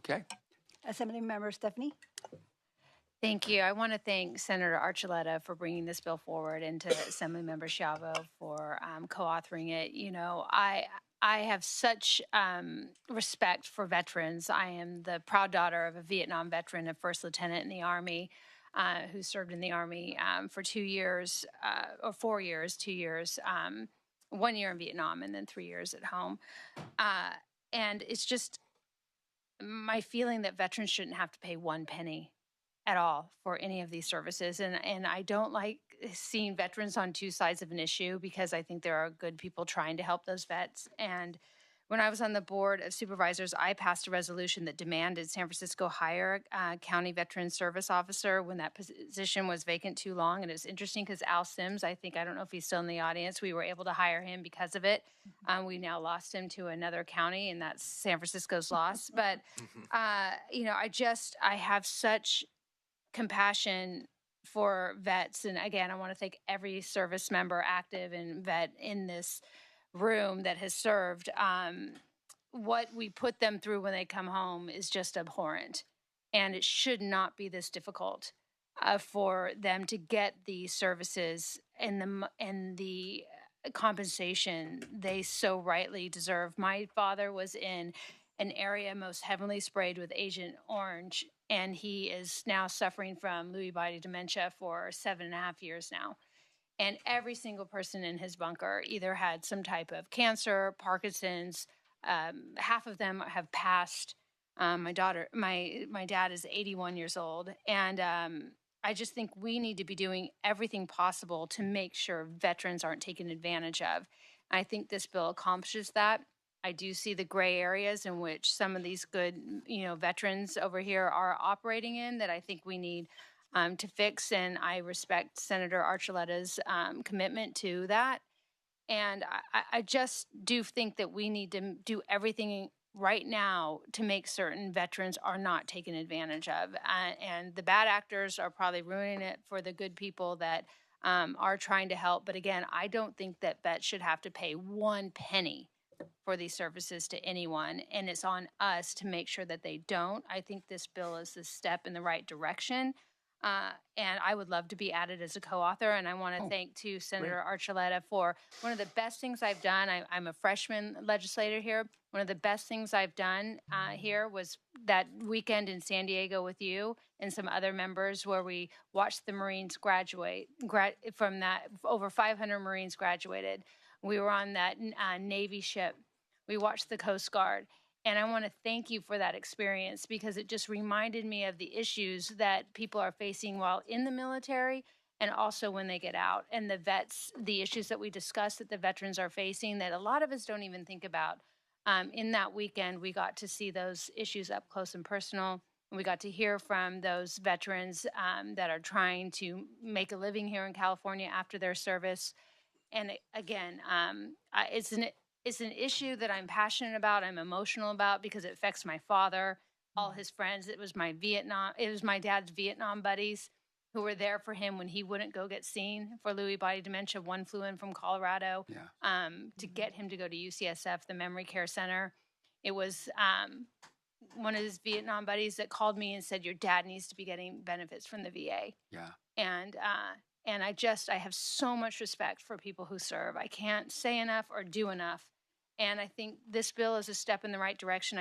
Okay. Assembly Member Stephanie. Thank you. I want to thank Senator Archuleta for bringing this bill forward and to Assemblymember Schiavo for co-authoring it. You know, I have such respect for veterans. I am the proud daughter of a Vietnam veteran, a first lieutenant in the Army, who served in the Army for 2 years, or 4 years, 2 years, 1 year in Vietnam, and then 3 years at home. And it's just my feeling that veterans shouldn't have to pay one penny at all for any of these services. And I don't like seeing veterans on two sides of an issue, because I think there are good people trying to help those vets. And when I was on the Board of Supervisors, I passed a resolution that demanded San Francisco hire a county veteran service officer when that position was vacant too long. And it was interesting because Al Sims, I don't know if he's still in the audience, we were able to hire him because of it. We now lost him to another county, and that's San Francisco's loss. But, you know, I have such compassion for vets. And again, I want to thank every service member, active and vet in this room that has served. What we put them through when they come home is just abhorrent. And it should not be this difficult for them to get the services and the compensation they so rightly deserve. My father was in an area most heavily sprayed with Agent Orange, and he is now suffering from Lewy body dementia for 7.5 years now. And every single person in his bunker either had some type of cancer, Parkinson's. Half of them have passed. My dad is 81 years old, and I just think we need to be doing everything possible to make sure veterans aren't taken advantage of. I think this bill accomplishes that. I do see the gray areas in which some of these good, veterans over here are operating in that I think we need to fix. And I respect Senator Archuleta's commitment to that. And I just do think that we need to do everything right now to make certain veterans are not taken advantage of. And the bad actors are probably ruining it for the good people that are trying to help. But again, I don't think that vets should have to pay one penny for these services to anyone, and it's on us to make sure that they don't. I think this bill is a step in the right direction, and I would love to be added as a co-author. And I want to thank too Senator Archuleta for one of the best things I've done. I'm a freshman legislator here. One of the best things I've done here was that weekend in San Diego with you and some other members, where we watched the Marines graduate. From that, over 500 Marines graduated. We were on that Navy ship. We watched the Coast Guard. And I want to thank you for that experience, because it just reminded me of the issues that people are facing while in the military and also when they get out. And the vets, the issues that we discussed that the veterans are facing that a lot of us don't even think about. In that weekend, we got to see those issues up close and personal. We got to hear from those veterans that are trying to make a living here in California after their service. And again, it's an issue that I'm passionate about. I'm emotional about, because it affects my father, all his friends. It was my dad's Vietnam buddies who were there for him when he wouldn't go get seen for Lewy body dementia. One flew in from Colorado to get him to go to UCSF, the Memory Care Center. It was one of his Vietnam buddies that called me and said, "Your dad needs to be getting benefits from the VA." Yeah. And I have so much respect for people who serve. I can't say enough or do enough. And I think this bill is a step in the right direction.